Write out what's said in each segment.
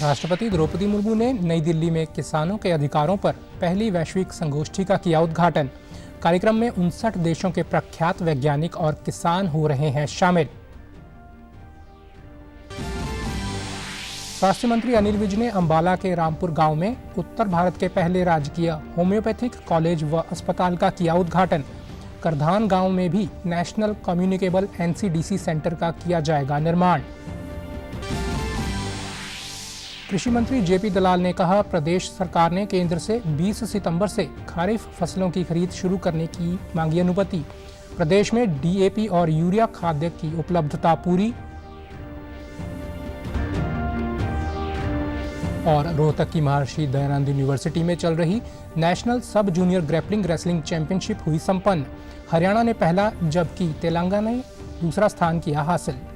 राष्ट्रपति द्रौपदी मुर्मू ने नई दिल्ली में किसानों के अधिकारों पर पहली वैश्विक संगोष्ठी का किया उद्घाटन। कार्यक्रम में 59 देशों के प्रख्यात वैज्ञानिक और किसान हो रहे हैं शामिल। स्वास्थ्य मंत्री अनिल विज ने अंबाला के रामपुर गांव में उत्तर भारत के पहले राजकीय होम्योपैथिक कॉलेज व अस्पताल का किया उद्घाटन। करधान गांव में भी नेशनल कम्युनिकेबल NCDC सेंटर का किया जाएगा निर्माण। कृषि मंत्री JP दलाल ने कहा, प्रदेश सरकार ने केंद्र से 20 सितंबर से खरीफ फसलों की खरीद शुरू करने की मांगी अनुमति। प्रदेश में DAP और यूरिया खाद्य की उपलब्धता पूरी। और रोहतक की महर्षि दयानंद यूनिवर्सिटी में चल रही नेशनल सब जूनियर ग्रैपलिंग रेसलिंग चैंपियनशिप हुई संपन्न। हरियाणा ने पहला जबकि तेलंगाना ने दूसरा स्थान किया हासिल।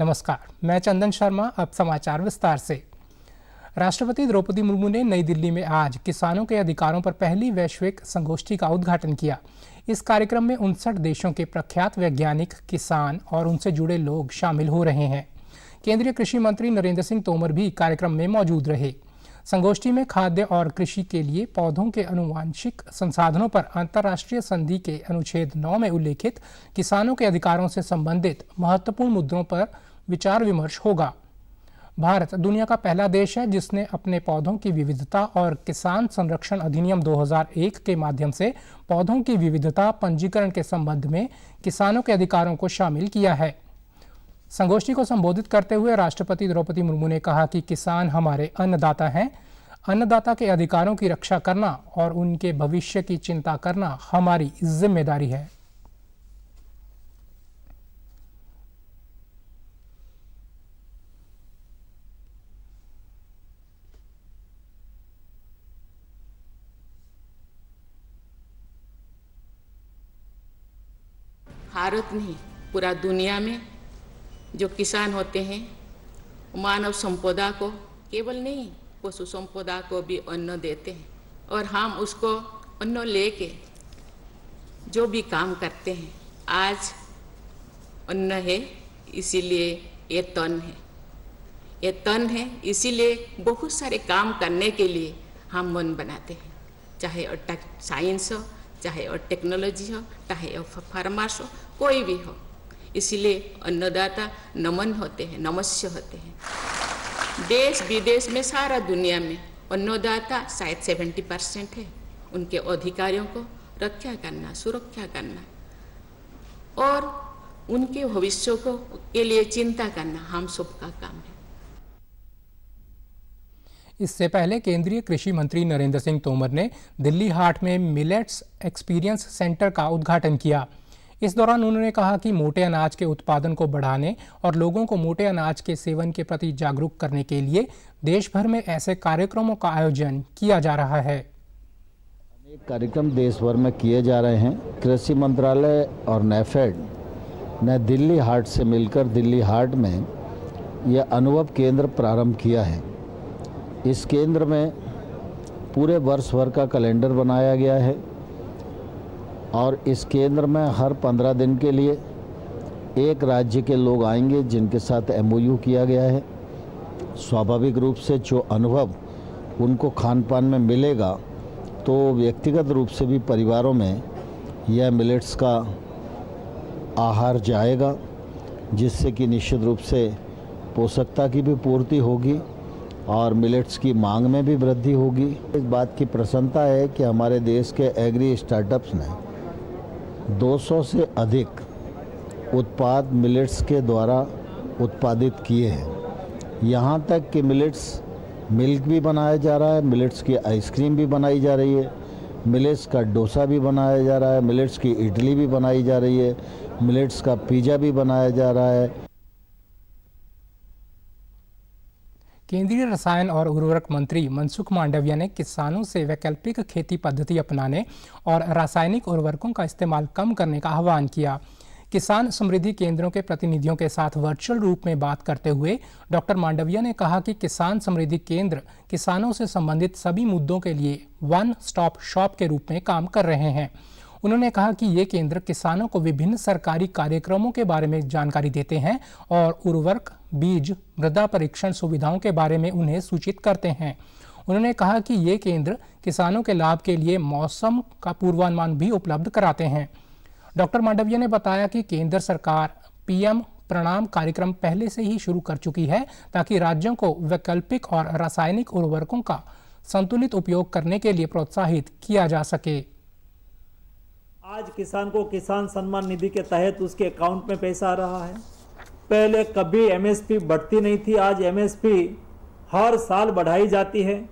नमस्कार, मैं चंदन शर्मा। अब समाचार विस्तार से। राष्ट्रपति द्रौपदी मुर्मू ने नई दिल्ली में आज किसानों के अधिकारों पर पहली वैश्विक संगोष्ठी का उद्घाटन किया। इस कार्यक्रम में 59 देशों के प्रख्यात वैज्ञानिक, किसान और उनसे जुड़े लोग शामिल हो रहे हैं। केंद्रीय कृषि मंत्री नरेंद्र सिंह तोमर भी कार्यक्रम में मौजूद रहे। संगोष्ठी में खाद्य और कृषि के लिए पौधों के आनुवंशिक संसाधनों पर अंतर्राष्ट्रीय संधि के अनुच्छेद 9 में उल्लेखित किसानों के अधिकारों से संबंधित महत्वपूर्ण मुद्दों पर विचार विमर्श होगा। भारत दुनिया का पहला देश है जिसने अपने पौधों की विविधता और किसान संरक्षण अधिनियम 2001 के माध्यम से पौधों की विविधता पंजीकरण के संबंध में किसानों के अधिकारों को शामिल किया है। संगोष्ठी को संबोधित करते हुए राष्ट्रपति द्रौपदी मुर्मू ने कहा कि किसान हमारे अन्नदाता हैं। अन्नदाता के अधिकारों की रक्षा करना और उनके भविष्य की चिंता करना हमारी जिम्मेदारी है। भारत नहीं, पूरा दुनिया में जो किसान होते हैं मानव संपदा को केवल नहीं, पशु संपदा को भी अन्न देते हैं और हम उसको अन्न लेके जो भी काम करते हैं। आज अन्न है इसीलिए ये तन है, ये तन है इसीलिए बहुत सारे काम करने के लिए हम मन बनाते हैं, चाहे साइंस हो, चाहे और टेक्नोलॉजी हो, चाहे फार्मास हो, कोई भी हो। इसीलिए अन्नदाता नमन होते हैं, नमस्य होते हैं। देश विदेश में सारा दुनिया में अन्नदाता शायद 70% है। उनके अधिकारियों को रक्षा करना, सुरक्षा करना और उनके भविष्य को के लिए चिंता करना हम सबका काम है। इससे पहले केंद्रीय कृषि मंत्री नरेंद्र सिंह तोमर ने दिल्ली हाट में मिलेट्स एक्सपीरियंस सेंटर का उद्घाटन किया। इस दौरान उन्होंने कहा कि मोटे अनाज के उत्पादन को बढ़ाने और लोगों को मोटे अनाज के सेवन के प्रति जागरूक करने के लिए देश भर में ऐसे कार्यक्रमों का आयोजन किया जा रहा है। अनेक कार्यक्रम देश भर में किए जा रहे हैं। कृषि मंत्रालय और NAFED ने दिल्ली हाट से मिलकर दिल्ली हाट में यह अनुभव केंद्र प्रारंभ किया है। इस केंद्र में पूरे वर्ष भर का कैलेंडर बनाया गया है और इस केंद्र में हर 15 दिन के लिए एक राज्य के लोग आएंगे जिनके साथ MOU किया गया है। स्वाभाविक रूप से जो अनुभव उनको खान पान में मिलेगा तो व्यक्तिगत रूप से भी परिवारों में यह मिलेट्स का आहार जाएगा, जिससे कि निश्चित रूप से पोषकता की भी पूर्ति होगी और मिलेट्स की मांग में भी वृद्धि होगी। इस बात की प्रसन्नता है कि हमारे देश के एग्री स्टार्टअप्स ने 200 से अधिक उत्पाद मिलेट्स के द्वारा उत्पादित किए हैं। यहाँ तक कि मिलेट्स मिल्क भी बनाया जा रहा है, मिलेट्स की आइसक्रीम भी बनाई जा रही है, मिलेट्स का डोसा भी बनाया जा रहा है, मिलेट्स की इडली भी बनाई जा रही है, मिलेट्स का पिज़्ज़ा भी बनाया जा रहा है। केंद्रीय रसायन और उर्वरक मंत्री मनसुख मांडविया ने किसानों से वैकल्पिक खेती पद्धति अपनाने और रासायनिक उर्वरकों का इस्तेमाल कम करने का आह्वान किया। किसान समृद्धि केंद्रों के प्रतिनिधियों के साथ वर्चुअल रूप में बात करते हुए डॉक्टर मांडविया ने कहा कि किसान समृद्धि केंद्र किसानों से संबंधित सभी मुद्दों के लिए वन स्टॉप शॉप के रूप में काम कर रहे हैं। उन्होंने कहा कि ये केंद्र किसानों को विभिन्न सरकारी कार्यक्रमों के बारे में जानकारी देते हैं और उर्वरक, बीज, मृदा परीक्षण सुविधाओं के बारे में उन्हें सूचित करते हैं। उन्होंने कहा कि ये केंद्र किसानों के लाभ के लिए मौसम का पूर्वानुमान भी उपलब्ध कराते हैं। डॉक्टर मांडविया ने बताया कि केंद्र सरकार पीएम प्रणाम कार्यक्रम पहले से ही शुरू कर चुकी है ताकि राज्यों को वैकल्पिक और रासायनिक उर्वरकों का संतुलित उपयोग करने के लिए प्रोत्साहित किया जा सके। आज किसान को किसान सम्मान निधि के तहत उसके अकाउंट में पैसा आ रहा है। पहले कभी एमएसपी बढ़ती नहीं थी, आज एमएसपी हर साल बढ़ाई जाती है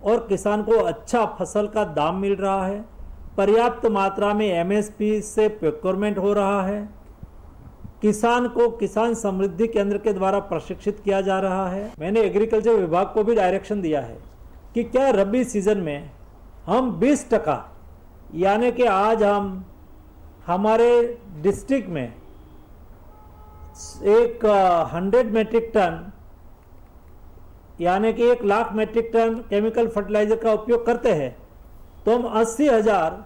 और किसान को अच्छा फसल का दाम मिल रहा है। पर्याप्त मात्रा में एमएसपी से प्रोक्योरमेंट हो रहा है। किसान को किसान समृद्धि केंद्र के द्वारा प्रशिक्षित किया जा रहा है। मैंने एग्रीकल्चर विभाग को भी डायरेक्शन दिया है कि क्या रबी सीजन में हम 20% यानी कि आज हम हमारे डिस्ट्रिक्ट में एक 100 मेट्रिक टन यानी कि 1 lakh metric ton chemical fertiliser का उपयोग करते हैं, तो हम 80,000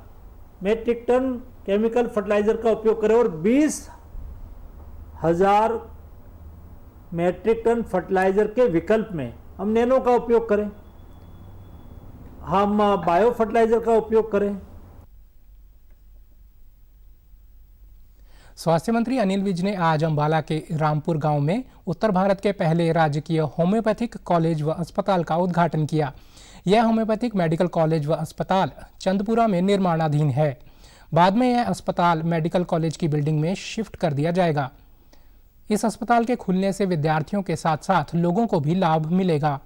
मेट्रिक टन केमिकल फर्टिलाइजर का उपयोग करें और 20,000 मेट्रिक टन फर्टिलाइजर के विकल्प में हम नैनो का उपयोग करें, हम बायो फर्टिलाइजर का उपयोग करें। स्वास्थ्य मंत्री अनिल विज ने आज अंबाला के रामपुर गांव में उत्तर भारत के पहले राजकीय होम्योपैथिक कॉलेज व अस्पताल का उद्घाटन किया। यह होम्योपैथिक मेडिकल कॉलेज व अस्पताल चंदपुरा में निर्माणाधीन है। बाद में यह अस्पताल मेडिकल कॉलेज की बिल्डिंग में शिफ्ट कर दिया जाएगा। इस अस्पताल के खुलने से विद्यार्थियों के साथ साथ लोगों को भी लाभ मिलेगा।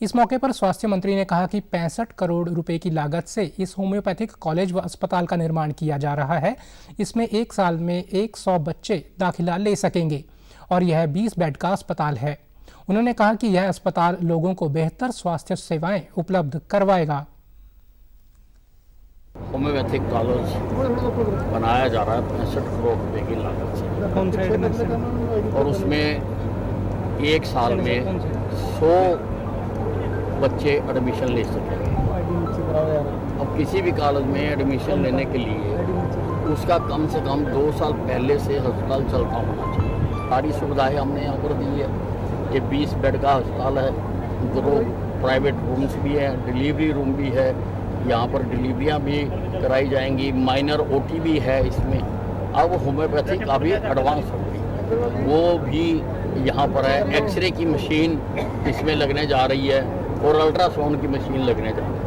इस मौके पर स्वास्थ्य मंत्री ने कहा कि 65 करोड़ रुपए की लागत से इस होम्योपैथिक कॉलेज व अस्पताल का निर्माण किया जा रहा है। इसमें एक साल में 100 बच्चे दाखिला ले सकेंगे और यह 20 बेड का अस्पताल है। उन्होंने कहा कि यह अस्पताल लोगों को बेहतर स्वास्थ्य सेवाएं उपलब्ध करवाएगा। होम्योपैथिक कॉलेज बनाया जा रहा है 65 करोड़ रुपए की लागत से, और उसमें एक साल में 100 बच्चे एडमिशन ले सकेंगे। अब किसी भी कॉलेज में एडमिशन लेने के लिए उसका कम से कम 2 साल पहले से अस्पताल चलता होना चाहिए। सारी सुविधाएं हमने यहाँ पर दी है। ये 20 बेड का अस्पताल है, 2 प्राइवेट रूम्स भी हैं, डिलीवरी रूम भी है, यहाँ पर डिलीवरियाँ भी कराई जाएंगी, माइनर ओटी भी है इसमें। अब होम्योपैथी काफ़ी एडवांस हो गई, वो भी यहाँ पर है। एक्सरे की मशीन इसमें लगने जा रही है और अल्ट्रासाउंड की मशीन लगने जा रही है।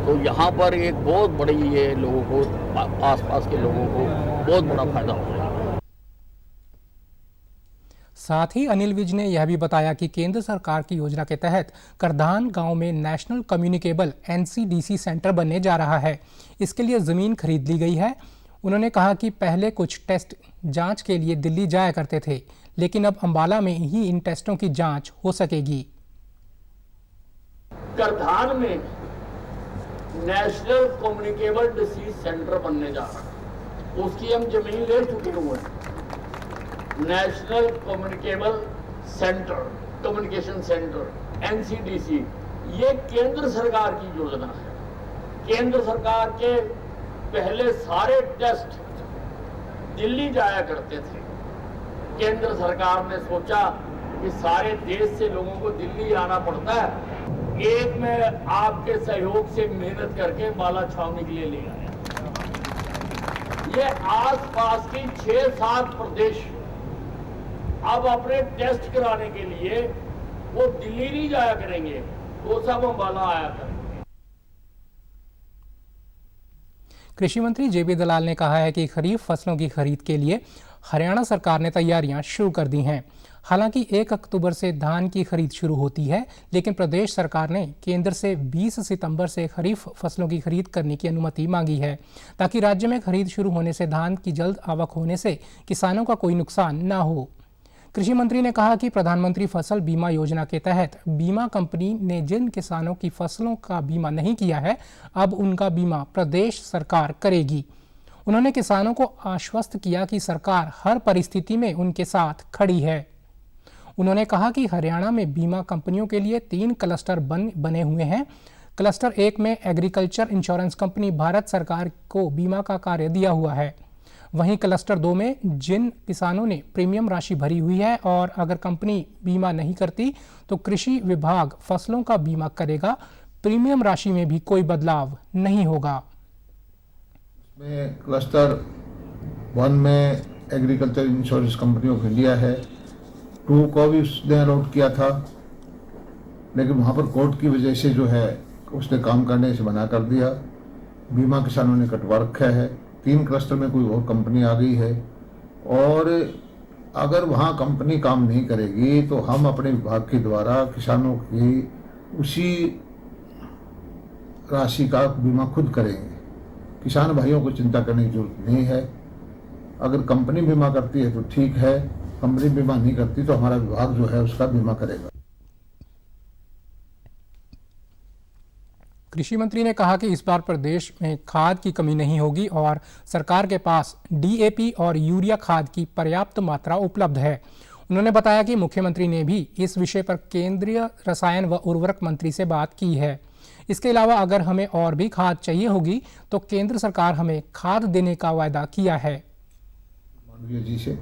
तो यहाँ पर एक बहुत बड़ी ये लोगों को, आसपास के लोगों को बहुत बड़ा फायदा हो रहा है। साथ ही अनिल विज ने यह भी बताया कि केंद्र सरकार की योजना के तहत करधान गांव में नेशनल कम्युनिकेबल NCDC सेंटर बनने जा रहा है। इसके लिए ज़मीन खरीद ली गई है। उन्होंने कहा कि पहले कुछ टेस्ट जांच के लिए दिल्ली जाया करते थे, लेकिन अब अंबाला में ही इन टेस्टों की जांच हो सकेगी। करधान में नेशनल कम्युनिकेबल डिसीज सेंटर बनने जा रहा है, उसकी हम जमीन ले चुके हुए हैं। National communicable centre, communication centre NCDC, ये केंद्र सरकार की योजना है। केंद्र सरकार के पहले सारे टेस्ट दिल्ली जाया करते थे। केंद्र सरकार ने सोचा कि सारे देश से लोगों को दिल्ली आना पड़ता है, एक में आपके सहयोग से मेहनत करके माला छावनी के लिए ले आया। ये आसपास की 6-7 प्रदेश अब अपने टेस्ट कराने के लिए वो दिल्ली नहीं जाया करेंगे, वो सब अंबाला आया करेंगे। कृषि मंत्री JB दलाल ने कहा है कि खरीफ फसलों की खरीद के लिए हरियाणा सरकार ने तैयारियां शुरू कर दी हैं। हालांकि 1 अक्टूबर से धान की खरीद शुरू होती है, लेकिन प्रदेश सरकार ने केंद्र से 20 सितंबर से खरीफ फसलों की खरीद करने की अनुमति मांगी है, ताकि राज्य में खरीद शुरू होने से धान की जल्द आवक होने से किसानों का कोई नुकसान न हो। कृषि मंत्री ने कहा कि प्रधानमंत्री फसल बीमा योजना के तहत बीमा कंपनी ने जिन किसानों की फसलों का बीमा नहीं किया है, अब उनका बीमा प्रदेश सरकार करेगी। उन्होंने किसानों को आश्वस्त किया कि सरकार हर परिस्थिति में उनके साथ खड़ी है। उन्होंने कहा कि हरियाणा में बीमा कंपनियों के लिए 3 क्लस्टर बने हुए हैं। क्लस्टर 1 में एग्रीकल्चर इंश्योरेंस कंपनी भारत सरकार को बीमा का कार्य दिया हुआ है। वहीं क्लस्टर 2 में जिन किसानों ने प्रीमियम राशि भरी हुई है और अगर कंपनी बीमा नहीं करती तो कृषि विभाग फसलों का बीमा करेगा। प्रीमियम राशि में भी कोई बदलाव नहीं होगा। में क्लस्टर 1 में agriculture insurance company of India है, 2 को भी उसने अलॉट किया था, लेकिन वहाँ पर कोर्ट की वजह से जो है उसने काम करने से मना कर दिया। बीमा किसानों ने कटवा रखा है। 3 क्लस्टर में कोई और कंपनी आ गई है और अगर वहाँ कंपनी काम नहीं करेगी तो हम अपने विभाग के द्वारा किसानों की उसी राशि का बीमा खुद करेंगे। किसान भाइयों को चिंता करने की जरूरत नहीं है। अगर कंपनी बीमा करती है तो ठीक है, कंपनी बीमा नहीं करती तो हमारा विभाग जो है उसका बीमा करेगा। कृषि मंत्री ने कहा कि इस बार प्रदेश में खाद की कमी नहीं होगी और सरकार के पास डीएपी और यूरिया खाद की पर्याप्त मात्रा उपलब्ध है। उन्होंने बताया कि मुख्यमंत्री ने भी इस विषय पर केंद्रीय रसायन व उर्वरक मंत्री से बात की है। इसके अलावा अगर हमें और भी खाद चाहिए होगी तो केंद्र सरकार हमें खाद देने का वायदा किया है माननीय जी से,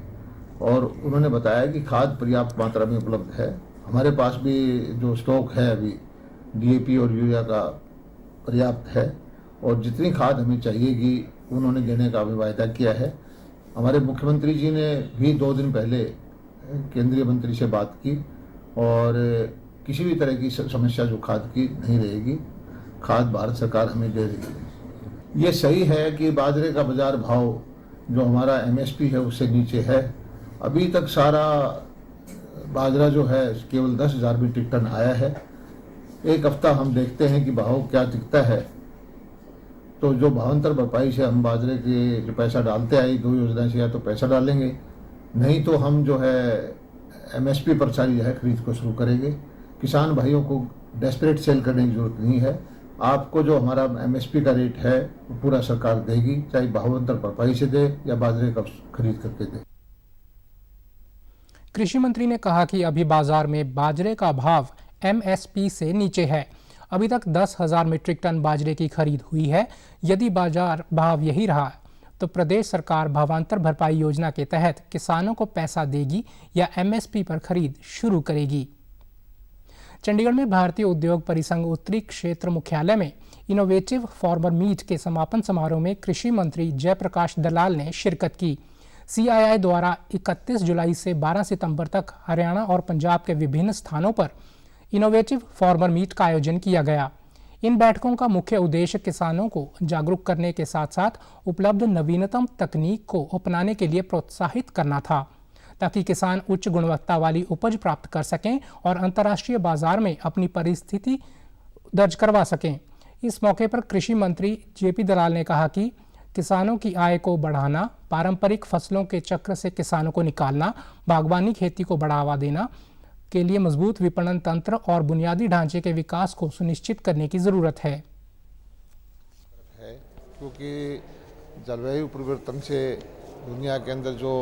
और उन्होंने बताया कि खाद पर्याप्त मात्रा में उपलब्ध है। हमारे पास भी जो स्टॉक है अभी डीएपी और यूरिया का पर्याप्त है और जितनी खाद हमें चाहिएगी उन्होंने देने का भी वायदा किया है। हमारे मुख्यमंत्री जी ने भी 2 दिन पहले केंद्रीय मंत्री से बात की और किसी भी तरह की समस्या जो खाद की नहीं रहेगी। खाद भारत सरकार हमें दे रही है। ये सही है कि बाजरे का बाजार भाव जो हमारा एमएसपी है उससे नीचे है। अभी तक सारा बाजरा जो है केवल 10,000 मीट्रिक टन आया है। एक हफ्ता हम देखते हैं कि भाव क्या टिकता है, तो जो भावांतर भरपाई से हम बाजरे के जो पैसा डालते आए 2 योजना से, या तो पैसा डालेंगे, नहीं तो हम जो है एमएसपी पर सारी जो है खरीद को शुरू करेंगे। किसान भाइयों को डेस्परेट सेल करने की जरूरत नहीं है। आपको जो हमारा एमएसपी का रेट है वो पूरा सरकार देगी, चाहे भावांतर भरपाई से दे या बाजरे का खरीद करके दे। कृषि मंत्री ने कहा कि अभी बाजार में बाजरे का भाव एमएसपी से नीचे है। अभी तक 10,000 मीट्रिक टन बाजरे की खरीद हुई है। यदि बाजार भाव यही रहा तो प्रदेश सरकार भावांतर भरपाई योजना के तहत किसानों को पैसा देगी या एमएसपी पर खरीद शुरू करेगी। चंडीगढ़ में भारतीय उद्योग परिसंघ उत्तरी क्षेत्र मुख्यालय में इनोवेटिव फार्मर मीट के समापन समारोह में कृषि मंत्री जयप्रकाश दलाल ने शिरकत की। सीआईआई द्वारा 31 जुलाई से 12 सितंबर तक हरियाणा और पंजाब के विभिन्न स्थानों पर इनोवेटिव फार्मर मीट का आयोजन किया गया। इन बैठकों का मुख्य उद्देश्य किसानों को जागरूक करने के साथ साथ उपलब्ध नवीनतम तकनीक को अपनाने के लिए प्रोत्साहित करना था, ताकि किसान उच्च गुणवत्ता वाली उपज प्राप्त कर सकें और अंतर्राष्ट्रीय बाजार में अपनी परिस्थिति दर्ज करवा सकें। इस मौके पर कृषि मंत्री जेपी दलाल ने कहा कि किसानों की आय को बढ़ाना, पारंपरिक फसलों के चक्र से किसानों को निकालना, बागवानी खेती को बढ़ावा देना के लिए मजबूत विपणन तंत्र और बुनियादी ढांचे के विकास को सुनिश्चित करने की ज़रूरत है। क्योंकि जलवायु परिवर्तन से दुनिया के अंदर जो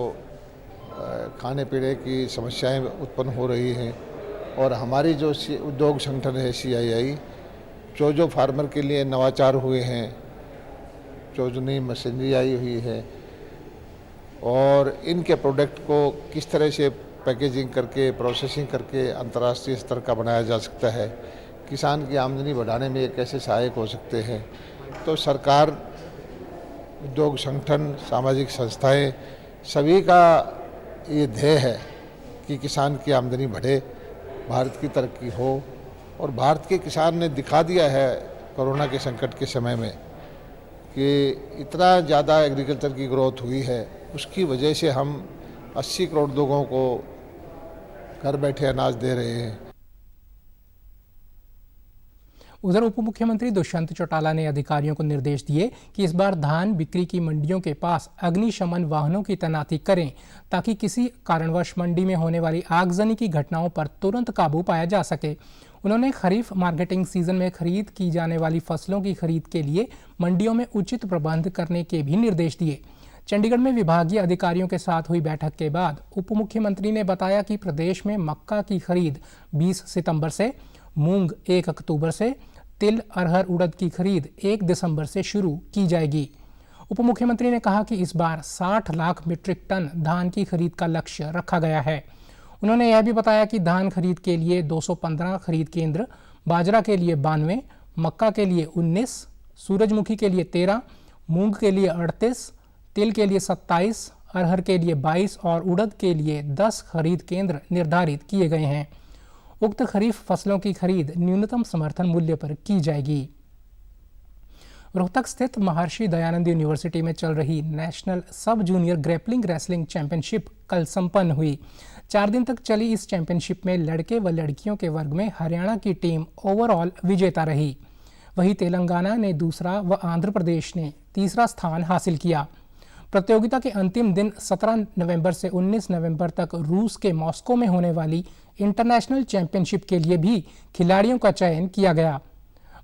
खाने पीने की समस्याएं उत्पन्न हो रही हैं और हमारी जो उद्योग संगठन है सीआईआई, जो फार्मर के लिए नवाचार हुए हैं, जो नई मशीनरी आई हुई है और इनके प्रोडक्ट को किस तरह से पैकेजिंग करके प्रोसेसिंग करके अंतर्राष्ट्रीय स्तर का बनाया जा सकता है, किसान की आमदनी बढ़ाने में ये कैसे सहायक हो सकते हैं। तो सरकार, उद्योग संगठन, सामाजिक संस्थाएं सभी का ये ध्येय है कि किसान की आमदनी बढ़े, भारत की तरक्की हो। और भारत के किसान ने दिखा दिया है कोरोना के संकट के समय में कि इतना ज़्यादा एग्रीकल्चर की ग्रोथ हुई है, उसकी वजह से हम 80 करोड़ लोगों को घर बैठे अनाज दे रहे हैं। उधर उप मुख्यमंत्री दुष्यंत चौटाला ने अधिकारियों को निर्देश दिए कि इस बार धान बिक्री की मंडियों के पास अग्निशमन वाहनों की तैनाती करें, ताकि किसी कारणवश मंडी में होने वाली आगजनी की घटनाओं पर तुरंत काबू पाया जा सके। उन्होंने खरीफ मार्केटिंग सीजन में खरीद की जाने वाली फसलों की खरीद के लिए मंडियों में उचित प्रबंध करने के भी निर्देश दिए। चंडीगढ़ में विभागीय अधिकारियों के साथ हुई बैठक के बाद उप मुख्यमंत्री ने बताया कि प्रदेश में मक्का की खरीद 20 सितंबर से, मूंग 1 अक्टूबर से, तिल, अरहर, उड़द की खरीद 1 दिसंबर से शुरू की जाएगी। उप मुख्यमंत्री ने कहा कि इस बार 60 लाख मीट्रिक टन धान की खरीद का लक्ष्य रखा गया है। उन्होंने यह भी बताया कि धान खरीद के लिए 215 खरीद केंद्र, बाजरा के लिए 92, मक्का के लिए 19, सूरजमुखी के लिए 13, मूंग के लिए 38, तिल के लिए 27, अरहर के लिए 22 और उड़द के लिए 10 खरीद केंद्र निर्धारित किए गए हैं। उक्त खरीफ फसलों की खरीद न्यूनतम समर्थन मूल्य पर की जाएगी। रोहतक स्थित महर्षि दयानंद यूनिवर्सिटी में चल रही नेशनल सब जूनियर ग्रैपलिंग रेसलिंग चैंपियनशिप कल संपन्न हुई। 4 दिन तक चली इस चैंपियनशिप में लड़के व लड़कियों के वर्ग में हरियाणा की टीम ओवरऑल विजेता रही। वहीं तेलंगाना ने दूसरा व आंध्र प्रदेश ने तीसरा स्थान हासिल किया। प्रतियोगिता के अंतिम दिन 17 नवंबर से 19 नवंबर तक रूस के मॉस्को में होने वाली इंटरनेशनल चैंपियनशिप के लिए भी खिलाड़ियों का चयन किया गया।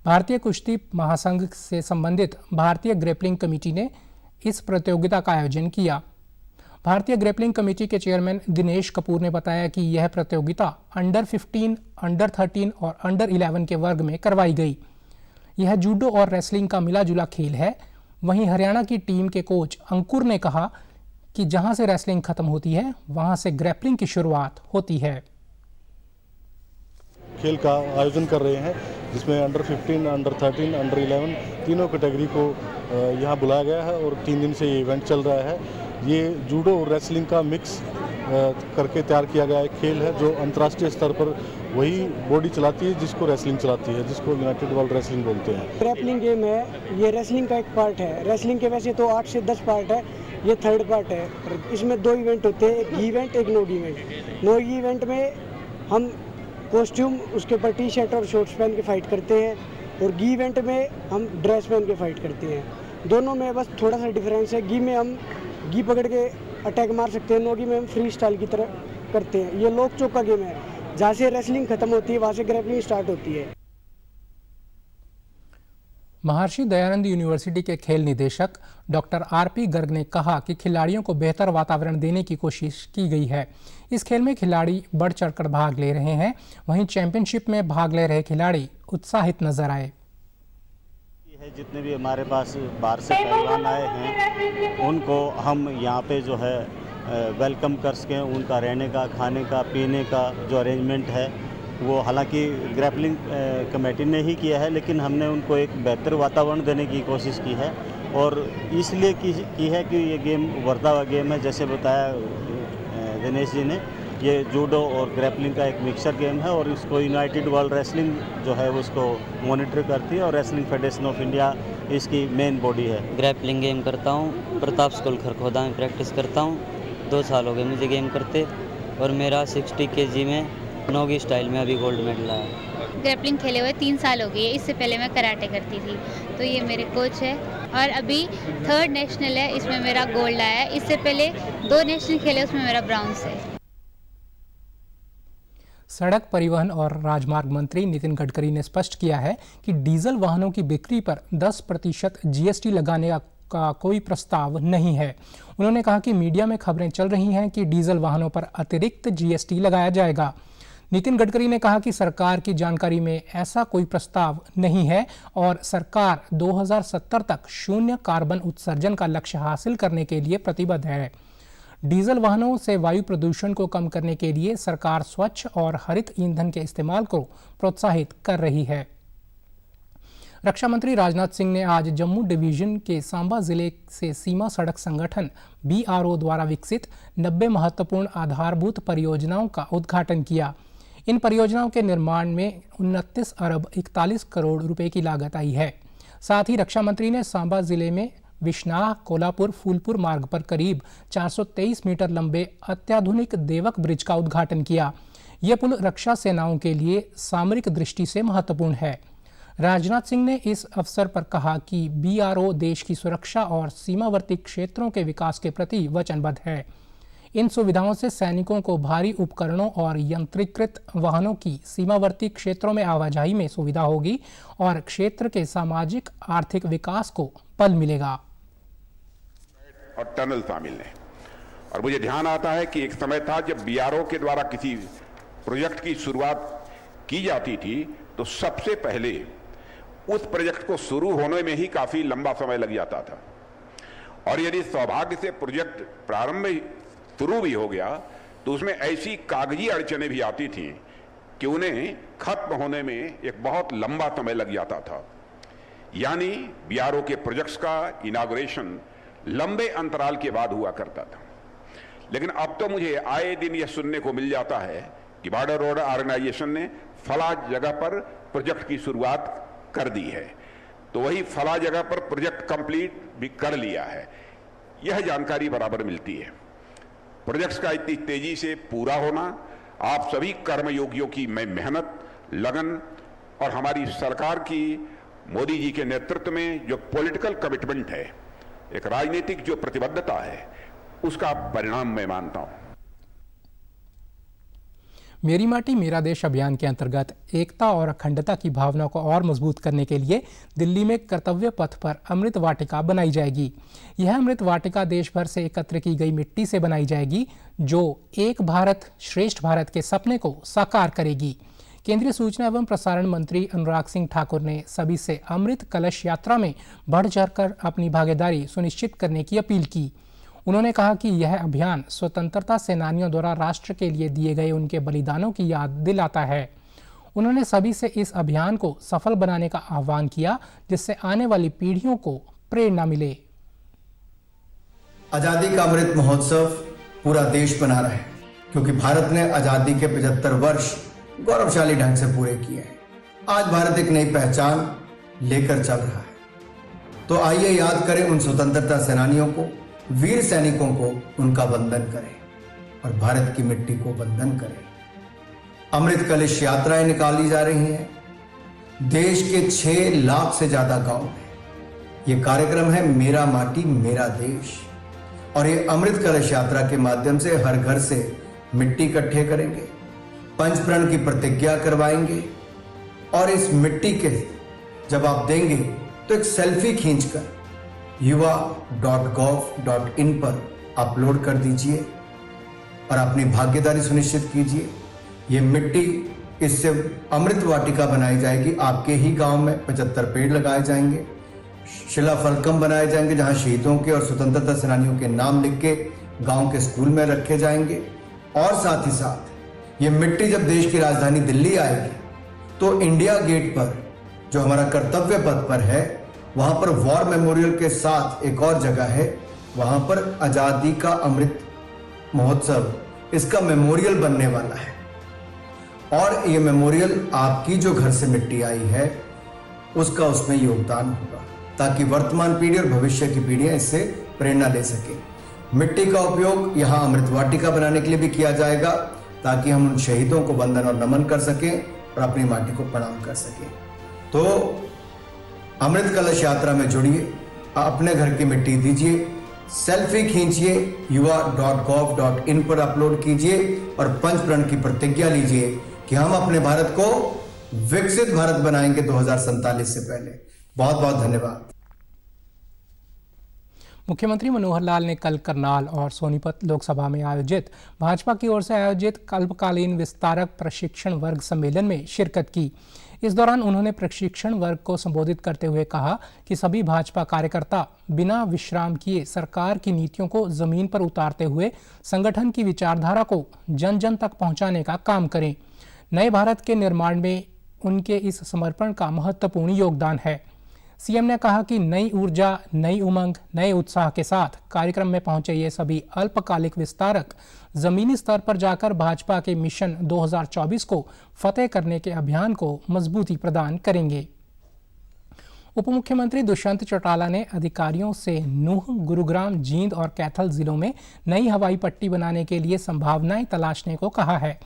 भारतीय कुश्ती महासंघ से संबंधित भारतीय ग्रैपलिंग कमेटी ने इस प्रतियोगिता का आयोजन किया। भारतीय ग्रैपलिंग कमेटी के चेयरमैन दिनेश कपूर ने बताया कि यह प्रतियोगिता अंडर 15, अंडर 13 और अंडर 11 के वर्ग में करवाई गई। यह जूडो और रेसलिंग का मिला जुला खेल है। वहीं हरियाणा की टीम के कोच अंकुर ने कहा कि जहां से रेसलिंग खत्म होती है वहां से ग्रैपलिंग की शुरुआत होती है। खेल का आयोजन कर रहे हैं जिसमें अंडर 15, अंडर 13, अंडर 11 तीनों कैटेगरी को यहाँ बुलाया गया है और 3 दिन से ये इवेंट चल रहा है। ये जूडो और रेसलिंग का मिक्स करके तैयार किया गया एक खेल है जो अंतर्राष्ट्रीय स्तर पर वही बॉडी चलाती है जिसको रेसलिंग चलाती है, जिसको यूनाइटेड वर्ल्ड रेसलिंग बोलते हैं। ग्रैपलिंग गेम है, ये रेसलिंग का एक पार्ट है। रेसलिंग के वैसे तो 8 से 10 पार्ट है, ये थर्ड पार्ट है। इसमें 2 इवेंट होते हैं, एक गी इवेंट, एक नो गी इवेंट। नो गी इवेंट में हम कॉस्ट्यूम उसके ऊपर टी शर्ट और शॉर्ट्स पहन के फाइट करते हैं और गी इवेंट में हम ड्रेस पहन के फाइट करते हैं। दोनों में बस थोड़ा सा डिफरेंस है। गी में हम गी पकड़ के अटैक मार सकते हैं, नो गी में हम फ्री स्टाइल की तरह करते हैं। ये लोक चौक का गेम है, जहाँ से रेसलिंग खत्म होती है वहाँ से ग्रैपलिंग स्टार्ट होती है। महर्षि दयानंद यूनिवर्सिटी के खेल निदेशक डॉक्टर आरपी गर्ग ने कहा कि खिलाड़ियों को बेहतर वातावरण देने की कोशिश की गई है। इस खेल में खिलाड़ी बढ़ चढ़कर भाग ले रहे हैं। वहीं चैंपियनशिप में भाग ले रहे खिलाड़ी उत्साहित नजर आए। जितने भी हमारे पास बाहर से पहलवान आए हैं उनको हम यहाँ पे जो है वेलकम कर सकें। उनका रहने का, खाने का, पीने का जो अरेंजमेंट है वो हालांकि ग्रैपलिंग कमेटी ने ही किया है, लेकिन हमने उनको एक बेहतर वातावरण देने की कोशिश की है और इसलिए की है कि ये गेम उभरता हुआ गेम है। जैसे बताया दिनेश जी ने, ये जूडो और ग्रैपलिंग का एक मिक्सर गेम है और इसको यूनाइटेड वर्ल्ड रेसलिंग जो है वो इसको मॉनिटर करती है और रेसलिंग फेडरेशन ऑफ इंडिया इसकी मेन बॉडी है। ग्रैपलिंग गेम करता हूँ, प्रताप स्कूल खरखोदा में प्रैक्टिस करता हूँ। 2 साल हो गए मुझे गेम करते और मेरा 60 kg में नोगी स्टाइल में अभी गोल्ड मेडल आया। ग्रैपलिंग खेले हुए 3 साल हो गए। इससे पहले मैं कराटे करती थी, तो ये मेरे कोच है और अभी 3rd नेशनल है, इसमें मेरा गोल्ड आया है। इससे पहले 2 नेशनल खेले, उसमें मेरा ब्राउन्स है। सड़क परिवहन और राजमार्ग मंत्री नितिन गडकरी ने स्पष्ट किया है कि डीजल वाहनों की बिक्री पर 10% जीएसटी लगाने का कोई प्रस्ताव नहीं है। उन्होंने कहा कि मीडिया में खबरें चल रही हैं कि डीजल वाहनों पर अतिरिक्त जीएसटी लगाया जाएगा। नितिन गडकरी ने कहा कि सरकार की जानकारी में ऐसा कोई प्रस्ताव नहीं है और सरकार 2070 तक शून्य कार्बन उत्सर्जन का लक्ष्य हासिल करने के लिए प्रतिबद्ध है। डीजल वाहनों से वायु प्रदूषण को कम करने के लिए सरकार स्वच्छ और हरित ईंधन के इस्तेमाल को प्रोत्साहित कर रही है। रक्षा मंत्री राजनाथ सिंह ने आज जम्मू डिवीजन के सांबा जिले से सीमा सड़क संगठन BRO द्वारा विकसित 90 महत्वपूर्ण आधारभूत परियोजनाओं का उद्घाटन किया। इन परियोजनाओं के निर्माण में 29 अरब 41 करोड़ रुपए की लागत आई है। साथ ही रक्षा मंत्री ने सांबा जिले में विश्नाह कोल्हापुर फूलपुर मार्ग पर करीब 423 मीटर लंबे अत्याधुनिक देवक ब्रिज का उद्घाटन किया। यह पुल रक्षा सेनाओं के लिए सामरिक दृष्टि से महत्वपूर्ण है। राजनाथ सिंह ने इस अवसर पर कहा कि BRO देश की सुरक्षा और सीमावर्ती क्षेत्रों के विकास के प्रति वचनबद्ध है। इन सुविधाओं से सैनिकों को भारी उपकरणों और यंत्रीकृत वाहनों की सीमावर्ती क्षेत्रों में आवाजाही में सुविधा होगी और क्षेत्र के सामाजिक आर्थिक विकास को बल मिलेगा। और टनल शामिल है। और मुझे ध्यान आता है कि एक समय था जब BRO के द्वारा किसी प्रोजेक्ट की शुरुआत की जाती थी तो सबसे पहले उस प्रोजेक्ट को शुरू होने में ही काफी लंबा समय लग जाता था। और यदि सौभाग्य से प्रोजेक्ट प्रारंभ में शुरू भी हो गया तो उसमें ऐसी कागजी अड़चनें भी आती थी कि उन्हें खत्म होने में एक बहुत लंबा समय लग जाता था। यानी बीआरओ के प्रोजेक्ट्स का इनागुरेशन लंबे अंतराल के बाद हुआ करता था। लेकिन अब तो मुझे आए दिन यह सुनने को मिल जाता है कि बॉर्डर रोड ऑर्गेनाइजेशन ने फला जगह पर प्रोजेक्ट की शुरुआत कर दी है, तो वही फला जगह पर प्रोजेक्ट कंप्लीट भी कर लिया है। यह जानकारी बराबर मिलती है। प्रोजेक्ट्स का इतनी तेजी से पूरा होना आप सभी कर्मयोगियों की मेहनत, लगन और हमारी सरकार की मोदी जी के नेतृत्व में जो पॉलिटिकल कमिटमेंट है, एक राजनीतिक जो प्रतिबद्धता है, उसका परिणाम मैं मानता हूं। मेरी माटी मेरा देश अभियान के अंतर्गत एकता और अखंडता की भावना को और मजबूत करने के लिए दिल्ली में कर्तव्य पथ पर अमृत वाटिका बनाई जाएगी। यह अमृत वाटिका देश भर से एकत्र की गई मिट्टी से बनाई जाएगी, जो एक भारत श्रेष्ठ भारत के सपने को साकार करेगी। केंद्रीय सूचना एवं प्रसारण मंत्री अनुराग सिंह ठाकुर ने सभी से अमृत कलश यात्रा में बढ़ चढ़कर अपनी भागीदारी सुनिश्चित करने की अपील की। उन्होंने कहा कि यह अभियान स्वतंत्रता सेनानियों द्वारा राष्ट्र के लिए दिए गए उनके बलिदानों की याद दिलाता है। उन्होंने सभी से इस अभियान को सफल बनाने का आह्वान किया, जिससे आने वाली पीढ़ियों को प्रेरणा मिले। आजादी का अमृत महोत्सव पूरा देश मना रहा है, क्योंकि भारत ने आजादी के 75 वर्ष गौरवशाली ढंग से पूरे किए हैं। आज भारत एक नई पहचान लेकर चल रहा है। तो आइए याद करें उन स्वतंत्रता सेनानियों को, वीर सैनिकों को, उनका वंदन करें और भारत की मिट्टी को वंदन करें। अमृत कलश यात्राएं निकाली जा रही हैं देश के 6 लाख से ज्यादा गांव में। यह कार्यक्रम है मेरा माटी मेरा देश, और ये अमृत कलश यात्रा के माध्यम से हर घर से मिट्टी इकट्ठे करेंगे, पंचप्रण की प्रतिज्ञा करवाएंगे, और इस मिट्टी के जब आप देंगे तो एक सेल्फी खींचकर yuva.gov.in पर अपलोड कर दीजिए और अपनी भागीदारी सुनिश्चित कीजिए। ये मिट्टी, इससे अमृत वाटिका बनाई जाएगी। आपके ही गांव में 75 पेड़ लगाए जाएंगे, शिला फलकम बनाए जाएंगे, जहां शहीदों के और स्वतंत्रता सेनानियों के नाम लिख के गांव के स्कूल में रखे जाएंगे। और साथ ही साथ ये मिट्टी जब देश की राजधानी दिल्ली आएगी तो इंडिया गेट पर, जो हमारा कर्तव्य पथ पर है, वहां पर वॉर मेमोरियल के साथ एक और जगह है, वहां पर आजादी का अमृत महोत्सव, इसका मेमोरियल बनने वाला है। और ये मेमोरियल आपकी जो घर से मिट्टी आई है उसका उसमें योगदान होगा, ताकि वर्तमान पीढ़ी और भविष्य की पीढ़ियां इससे प्रेरणा ले सके। मिट्टी का उपयोग यहां अमृत वाटिका बनाने के लिए भी किया जाएगा, ताकि हम उन शहीदों को वंदन और नमन कर सकें और अपनी माटी को प्रणाम कर सकें। तो अमृत कलश यात्रा में जुड़िए, अपने घर की मिट्टी दीजिए, सेल्फी खींचिए, yuva.gov.in पर अपलोड कीजिए और पंचप्रण की प्रतिज्ञा लीजिए कि हम अपने भारत को विकसित भारत बनाएंगे 2047 से पहले। बहुत बहुत धन्यवाद। मुख्यमंत्री मनोहर लाल ने कल करनाल और सोनीपत लोकसभा में आयोजित भाजपा की ओर से आयोजित अल्पकालीन विस्तारक प्रशिक्षण वर्ग सम्मेलन में शिरकत की। इस दौरान उन्होंने प्रशिक्षण वर्ग को संबोधित करते हुए कहा कि सभी भाजपा कार्यकर्ता बिना विश्राम किए सरकार की नीतियों को जमीन पर उतारते हुए संगठन की विचारधारा को जन जन तक पहुंचाने का काम करें। नए भारत के निर्माण में उनके इस समर्पण का महत्वपूर्ण योगदान है। सीएम ने कहा कि नई ऊर्जा, नई उमंग, नए उत्साह के साथ कार्यक्रम में पहुंचे ये सभी अल्पकालिक विस्तारक जमीनी स्तर पर जाकर भाजपा के मिशन 2024 को फतेह करने के अभियान को मजबूती प्रदान करेंगे। उप मुख्यमंत्री दुष्यंत चौटाला ने अधिकारियों से नूह, गुरुग्राम, जींद और कैथल जिलों में नई हवाई पट्टी बनाने के लिए संभावनाएं तलाशने को कहा है।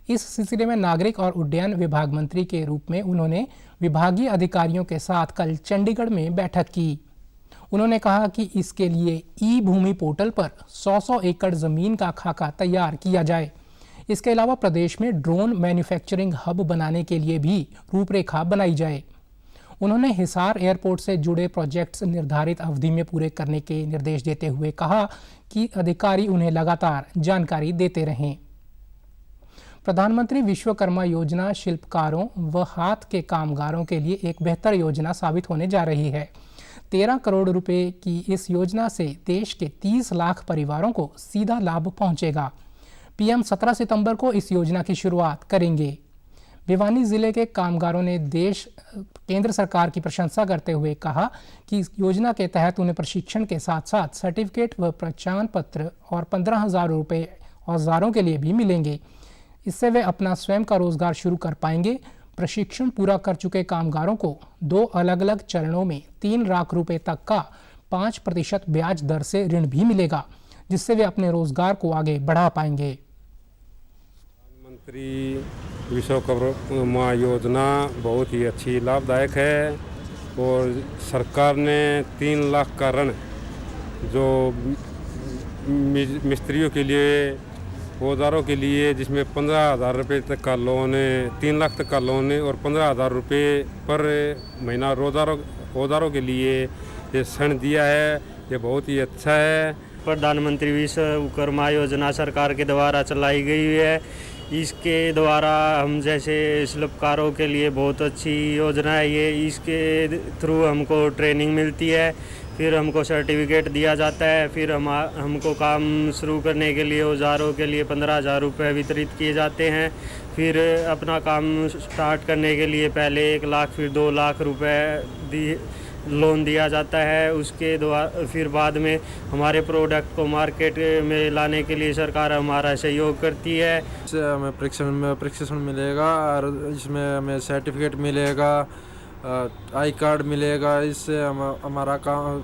इस सिलसिले में नागरिक और उड्डयन विभाग मंत्री के रूप में उन्होंने विभागीय अधिकारियों के साथ कल चंडीगढ़ में बैठक की। उन्होंने कहा कि इसके लिए ई भूमि पोर्टल पर 100 एकड़ जमीन का खाका तैयार किया जाए। इसके अलावा प्रदेश में ड्रोन मैन्युफैक्चरिंग हब बनाने के लिए भी रूपरेखा बनाई जाए। उन्होंने हिसार एयरपोर्ट से जुड़े प्रोजेक्ट्स निर्धारित अवधि में पूरे करने के निर्देश देते हुए कहा कि अधिकारी उन्हें लगातार जानकारी देते रहें। प्रधानमंत्री विश्वकर्मा योजना शिल्पकारों व हाथ के कामगारों के लिए एक बेहतर योजना साबित होने जा रही है। 13 करोड़ रुपए की इस योजना से देश के 30 लाख परिवारों को सीधा लाभ पहुंचेगा। पीएम 17 सितंबर को इस योजना की शुरुआत करेंगे। भिवानी जिले के कामगारों ने केंद्र सरकार की प्रशंसा करते हुए कहा कि इस योजना के तहत उन्हें प्रशिक्षण के साथ साथ सर्टिफिकेट व पहचान पत्र और 15,000 रुपये औजारों के लिए भी मिलेंगे। इससे वे अपना स्वयं का रोजगार शुरू कर पाएंगे। प्रशिक्षण पूरा कर चुके कामगारों को 2 अलग अलग चरणों में 3 लाख रुपए तक का 5% ब्याज दर से ऋण भी मिलेगा, जिससे वे अपने रोजगार को आगे बढ़ा पाएंगे। प्रधानमंत्री विश्वकर्मा योजना बहुत ही अच्छी लाभदायक है और सरकार ने 3 लाख का ऋण जो मिस्त्रियों के लिए, औजारों के लिए, जिसमें 15,000 रुपये तक का लोन है, 3 लाख तक का लोन है और 15,000 रुपये पर महीना औजारों के लिए ये ऋण दिया है। ये बहुत ही अच्छा है। प्रधानमंत्री विश्वकर्मा योजना सरकार के द्वारा चलाई गई है। इसके द्वारा हम जैसे शिल्पकारों के लिए बहुत अच्छी योजना है ये। इसके थ्रू हमको ट्रेनिंग मिलती है, फिर हमको सर्टिफिकेट दिया जाता है, फिर हमको काम शुरू करने के लिए औजारों के लिए 15,000 रुपये वितरित किए जाते हैं। फिर अपना काम स्टार्ट करने के लिए पहले 1 लाख फिर 2 लाख रुपये लोन दिया जाता है। उसके द्वारा फिर बाद में हमारे प्रोडक्ट को मार्केट में लाने के लिए सरकार हमारा सहयोग करती है। इससे हमें प्रशिक्षण मिलेगा और इसमें हमें सर्टिफिकेट मिलेगा, आई कार्ड मिलेगा। इससे हमारा काम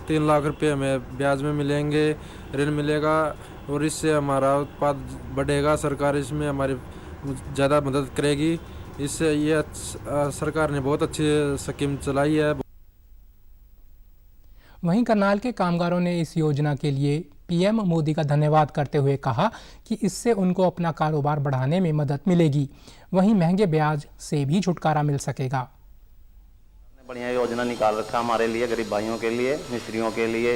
3 लाख रुपए हमें ब्याज में मिलेंगे, ऋण मिलेगा और इससे हमारा उत्पाद बढ़ेगा। सरकार इसमें हमारी ज़्यादा मदद करेगी। इससे ये सरकार ने बहुत अच्छी स्कीम चलाई है। वहीं करनाल के कामगारों ने इस योजना के लिए पीएम मोदी का धन्यवाद करते हुए कहा कि इससे उनको अपना कारोबार बढ़ाने में मदद मिलेगी, वहीं महंगे ब्याज से भी छुटकारा मिल सकेगा। बढ़िया योजना निकाल रखा हमारे लिए, गरीब भाइयों के लिए, मिस्त्रियों के लिए।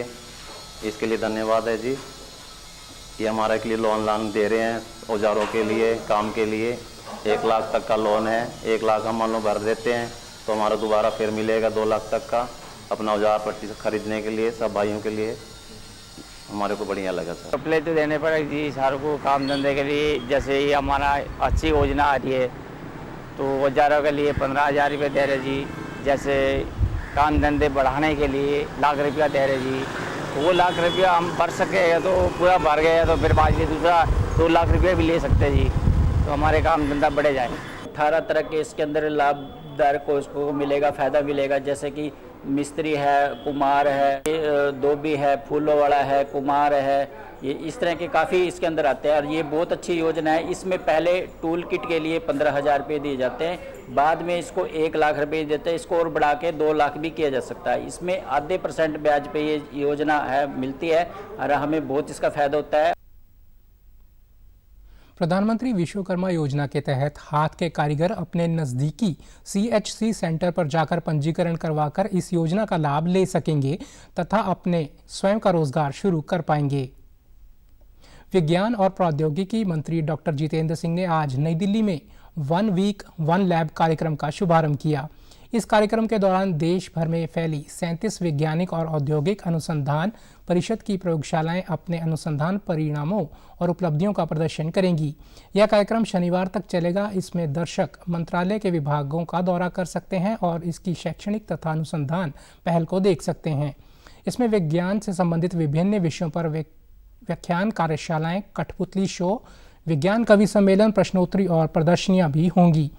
इसके लिए धन्यवाद है जी। ये हमारे के लिए लोन दे रहे हैं औजारों के लिए, काम के लिए। 1 लाख तक का लोन है। 1 लाख हम मान लो भर देते हैं तो हमारा दोबारा फिर मिलेगा 2 लाख तक का अपना औजार पट्टी खरीदने के लिए। सब भाइयों के लिए हमारे को बढ़िया लगा सर। प्ले तो देने पड़ेगी जी सारों को काम धंधे के लिए। जैसे ये हमारा अच्छी योजना आ रही है तो औजारों के लिए 15,000 रुपये दे रहे जी। जैसे काम धंधे बढ़ाने के लिए 1 लाख रुपया दे रहे जी। तो वो 1 लाख रुपया हम भर सके तो पूरा भर गए तो फिर बाद में दूसरा 2 लाख रुपया भी ले सकते जी। तो हमारे काम धंधा बढ़े जाए। 18 तरह के इसके अंदर लाभदायक को इसको मिलेगा, फ़ायदा मिलेगा। जैसे कि मिस्त्री है, कुम्हार है, धोबी है, फूलों वाला है, कुम्हार है, ये इस तरह के काफ़ी इसके अंदर आते हैं। और ये बहुत अच्छी योजना है। इसमें पहले टूल किट के लिए 15,000 रुपये दिए जाते हैं, बाद में इसको 1 लाख रुपये देते हैं। इसको और बढ़ा के 2 लाख भी किया जा सकता है। इसमें आधे % ब्याज पे ये योजना है मिलती है और हमें बहुत इसका फ़ायदा होता है। प्रधानमंत्री विश्वकर्मा योजना के तहत हाथ के कारीगर अपने नज़दीकी CHC सेंटर पर जाकर पंजीकरण करवाकर इस योजना का लाभ ले सकेंगे तथा अपने स्वयं का रोजगार शुरू कर पाएंगे। विज्ञान और प्रौद्योगिकी मंत्री डॉक्टर जितेंद्र सिंह ने आज नई दिल्ली में 1 वीक 1 लैब कार्यक्रम का शुभारंभ किया। इस कार्यक्रम के दौरान देश भर में फैली 37 वैज्ञानिक और औद्योगिक अनुसंधान परिषद की प्रयोगशालाएं अपने अनुसंधान परिणामों और उपलब्धियों का प्रदर्शन करेंगी। यह कार्यक्रम शनिवार तक चलेगा। इसमें दर्शक मंत्रालय के विभागों का दौरा कर सकते हैं और इसकी शैक्षणिक तथा अनुसंधान पहल को देख सकते हैं। इसमें विज्ञान से संबंधित विभिन्न विषयों पर व्याख्यान, कार्यशालाएं, कठपुतली शो, विज्ञान कवि सम्मेलन, प्रश्नोत्तरी और प्रदर्शनियां भी होंगी।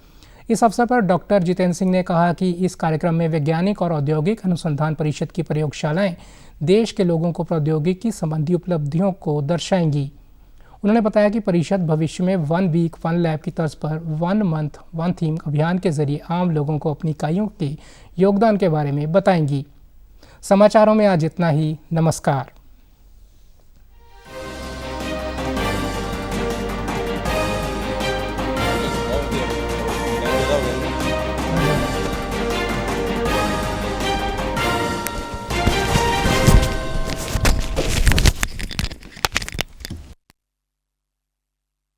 इस अवसर पर डॉक्टर जितेंद्र सिंह ने कहा कि इस कार्यक्रम में वैज्ञानिक और औद्योगिक अनुसंधान परिषद की प्रयोगशालाएं देश के लोगों को प्रौद्योगिकी संबंधी उपलब्धियों को दर्शाएंगी। उन्होंने बताया कि परिषद भविष्य में 1 वीक 1 लैब की तर्ज पर 1 मंथ 1 थीम अभियान के जरिए आम लोगों को अपनी इकाइयों के योगदान के बारे में बताएंगी। समाचारों में आज इतना ही। नमस्कार।